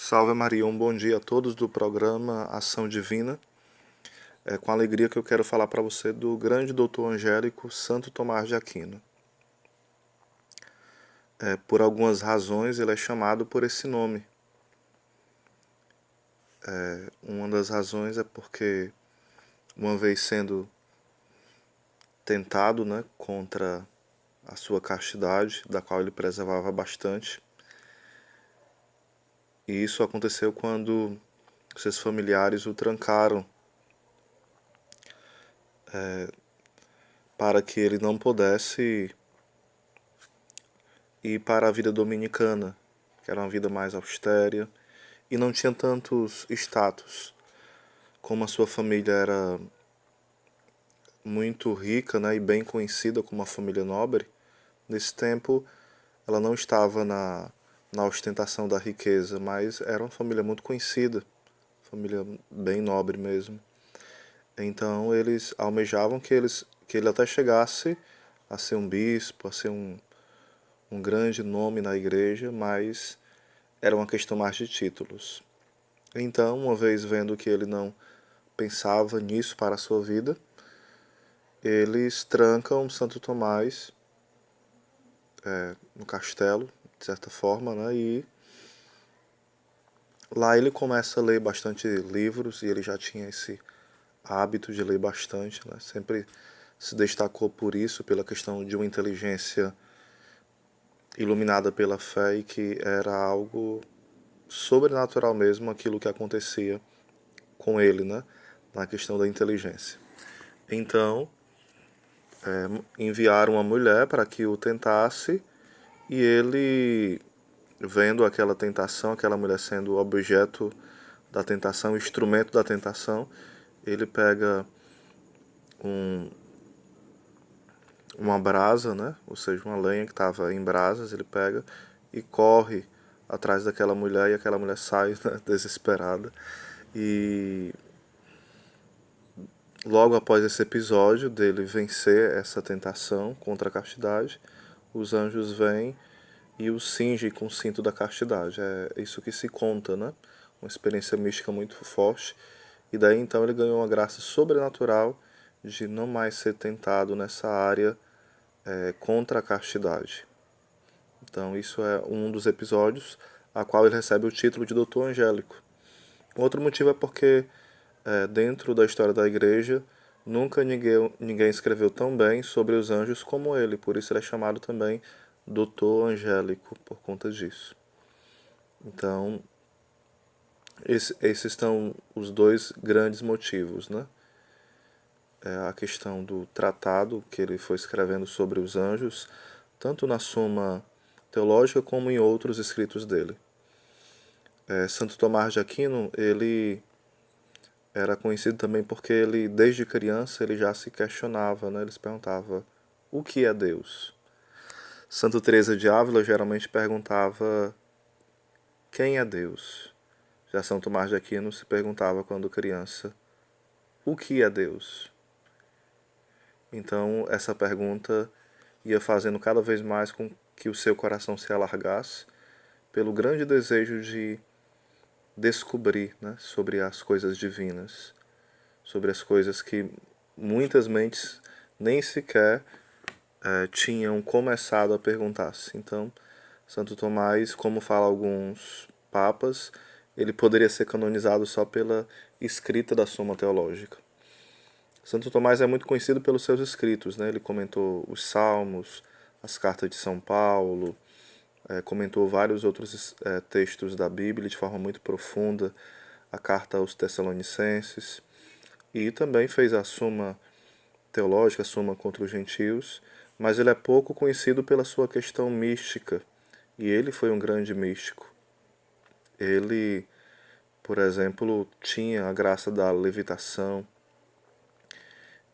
Salve Maria, um bom dia a todos do programa Ação Divina. É com alegria que eu quero falar para você do grande doutor angélico Santo Tomás de Aquino. Por algumas razões ele é chamado por esse nome. Uma das razões é porque, uma vez sendo tentado, contra a sua castidade, da qual ele preservava bastante, e isso aconteceu quando seus familiares o trancaram para que ele não pudesse ir para a vida dominicana, que era uma vida mais austera, e não tinha tantos status. Como a sua família era muito rica, e bem conhecida como uma família nobre, nesse tempo ela não estava na ostentação da riqueza, mas era uma família muito conhecida, família bem nobre mesmo. Então eles almejavam que ele até chegasse a ser um bispo, a ser um grande nome na igreja, mas era uma questão mais de títulos. Então, uma vez vendo que ele não pensava nisso para a sua vida, eles trancam Santo Tomás no castelo, de certa forma, e lá ele começa a ler bastante livros, e ele já tinha esse hábito de ler bastante, sempre se destacou por isso, pela questão de uma inteligência iluminada pela fé, e que era algo sobrenatural mesmo aquilo que acontecia com ele, na questão da inteligência. Então, enviaram uma mulher para que o tentasse, e ele, vendo aquela tentação, aquela mulher sendo objeto da tentação, instrumento da tentação, ele pega uma brasa, ou seja, uma lenha que estava em brasas, ele pega e corre atrás daquela mulher, e aquela mulher sai, desesperada. E logo após esse episódio dele vencer essa tentação contra a castidade, os anjos vêm e o cingem com o cinto da castidade. É isso que se conta, Uma experiência mística muito forte. E daí então ele ganhou uma graça sobrenatural de não mais ser tentado nessa área contra a castidade. Então isso é um dos episódios a qual ele recebe o título de Doutor Angélico. Outro motivo é porque dentro da história da igreja nunca ninguém escreveu tão bem sobre os anjos como ele, por isso ele é chamado também Doutor Angélico, por conta disso. Então, esses são os dois grandes motivos, A questão do tratado que ele foi escrevendo sobre os anjos, tanto na Suma Teológica como em outros escritos dele. Santo Tomás de Aquino, ele era conhecido também porque ele, desde criança, ele já se questionava, Ele se perguntava, o que é Deus? Santa Teresa de Ávila geralmente perguntava, quem é Deus? Já São Tomás de Aquino se perguntava quando criança, o que é Deus? Então essa pergunta ia fazendo cada vez mais com que o seu coração se alargasse pelo grande desejo de descobrir, sobre as coisas divinas, sobre as coisas que muitas mentes nem sequer tinham começado a perguntar-se. Então, Santo Tomás, como fala alguns papas, ele poderia ser canonizado só pela escrita da Suma Teológica. Santo Tomás é muito conhecido pelos seus escritos, Ele comentou os Salmos, as cartas de São Paulo, comentou vários outros textos da Bíblia de forma muito profunda, a carta aos Tessalonicenses, e também fez a Suma Teológica, a Suma contra os Gentios, mas ele é pouco conhecido pela sua questão mística, e ele foi um grande místico. Ele, por exemplo, tinha a graça da levitação.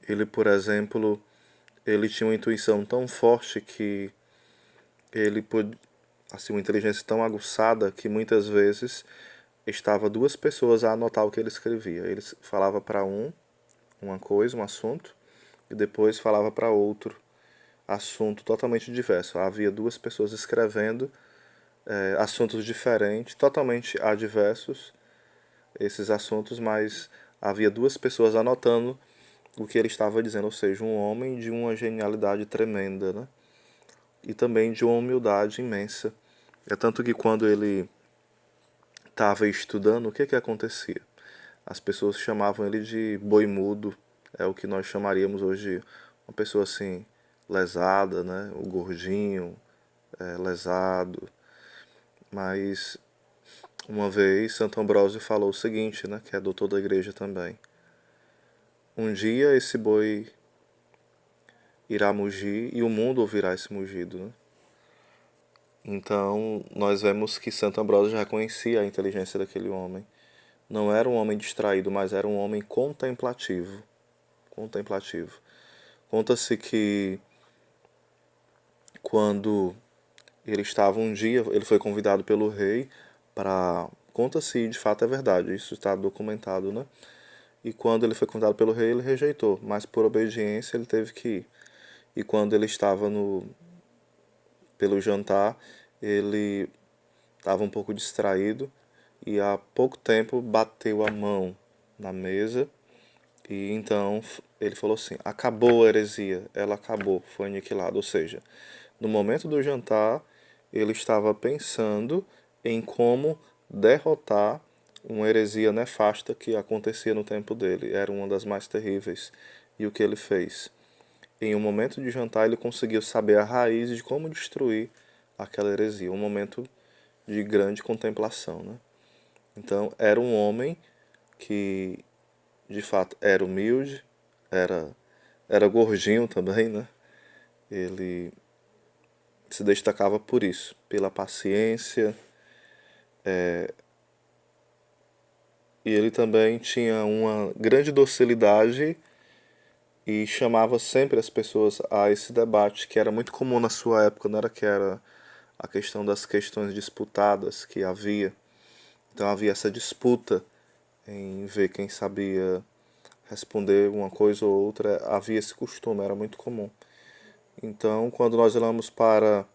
Ele, por exemplo, ele tinha uma intuição tão forte que ele pôde, assim, uma inteligência tão aguçada que muitas vezes estava duas pessoas a anotar o que ele escrevia. Ele falava para uma coisa, um assunto, e depois falava para outro assunto totalmente diverso. Havia duas pessoas escrevendo assuntos diferentes, totalmente adversos, esses assuntos, mas havia duas pessoas anotando o que ele estava dizendo, ou seja, um homem de uma genialidade tremenda, né? E também de uma humildade imensa. É tanto que quando ele estava estudando, o que que acontecia? As pessoas chamavam ele de boi mudo, é o que nós chamaríamos hoje uma pessoa assim, lesada, né? O gordinho, lesado. Mas uma vez Santo Ambrósio falou o seguinte, né? Que é doutor da igreja também. Um dia esse boi irá mugir e o mundo ouvirá esse mugido, né? Então, nós vemos que Santo Ambrósio já conhecia a inteligência daquele homem. Não era um homem distraído, mas era um homem contemplativo. Contemplativo. Conta-se que quando ele estava um dia, ele foi convidado pelo rei para... Conta-se, de fato é verdade, isso está documentado, né? E quando ele foi convidado pelo rei, ele rejeitou, mas por obediência ele teve que ir. E quando ele estava pelo jantar, ele estava um pouco distraído e há pouco tempo bateu a mão na mesa e então ele falou assim: acabou a heresia, ela acabou, foi aniquilada. Ou seja, no momento do jantar, ele estava pensando em como derrotar uma heresia nefasta que acontecia no tempo dele. Era uma das mais terríveis. E o que ele fez? Em um momento de jantar, ele conseguiu saber a raiz de como destruir aquela heresia. Um momento de grande contemplação, né? Então, era um homem que, de fato, era humilde, era, era gordinho também, né? Ele se destacava por isso, pela paciência, e ele também tinha uma grande docilidade e chamava sempre as pessoas a esse debate, que era muito comum na sua época, não era que era a questão das questões disputadas que havia. Então havia essa disputa em ver quem sabia responder uma coisa ou outra, havia esse costume, era muito comum. Então, quando nós olhamos para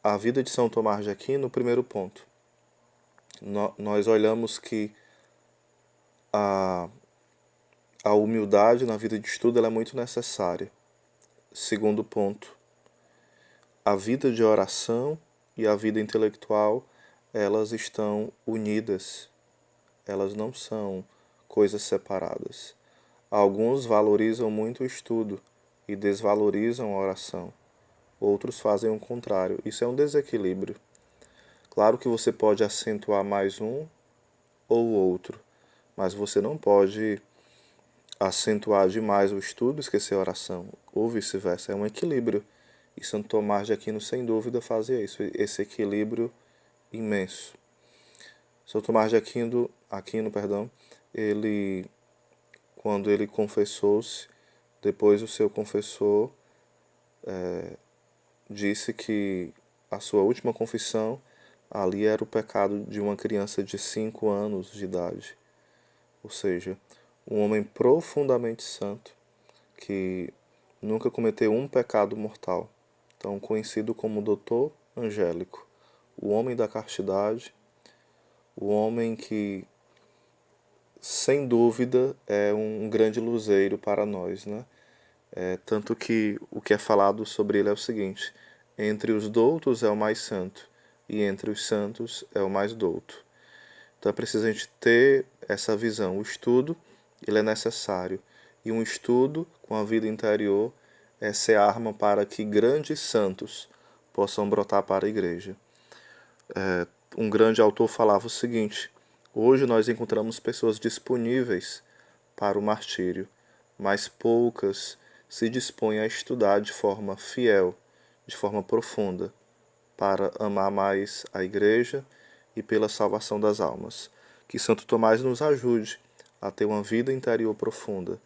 a vida de São Tomás de Aquino, no primeiro ponto, nós olhamos que a, a humildade na vida de estudo ela é muito necessária. Segundo ponto, a vida de oração e a vida intelectual, elas estão unidas, elas não são coisas separadas. Alguns valorizam muito o estudo e desvalorizam a oração. Outros fazem o contrário. Isso é um desequilíbrio. Claro que você pode acentuar mais um ou outro, mas você não pode acentuar demais o estudo e esquecer a oração, ou vice-versa. É um equilíbrio. E Santo Tomás de Aquino, sem dúvida, fazia isso, esse equilíbrio imenso. Santo Tomás de Aquino, perdão, ele, quando ele confessou-se, depois o seu confessor disse que a sua última confissão ali era o pecado de uma criança de 5 anos de idade. Ou seja, um homem profundamente santo que nunca cometeu um pecado mortal. Então, conhecido como Doutor Angélico, o homem da castidade, o homem que, sem dúvida, é um grande luzeiro para nós, né? Tanto que o que é falado sobre ele é o seguinte: entre os doutos é o mais santo, e entre os santos é o mais douto. Então é preciso a gente ter essa visão. O estudo, ele é necessário. E um estudo com a vida interior é ser arma para que grandes santos possam brotar para a igreja. Um grande autor falava o seguinte: hoje nós encontramos pessoas disponíveis para o martírio, mas poucas se dispõem a estudar de forma fiel, de forma profunda, para amar mais a igreja e pela salvação das almas. Que Santo Tomás nos ajude a ter uma vida interior profunda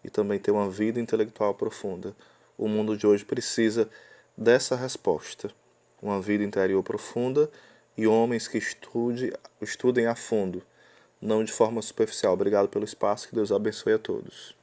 e também ter uma vida intelectual profunda. O mundo de hoje precisa dessa resposta. Uma vida interior profunda e homens que estudem a fundo, não de forma superficial. Obrigado pelo espaço, que Deus abençoe a todos.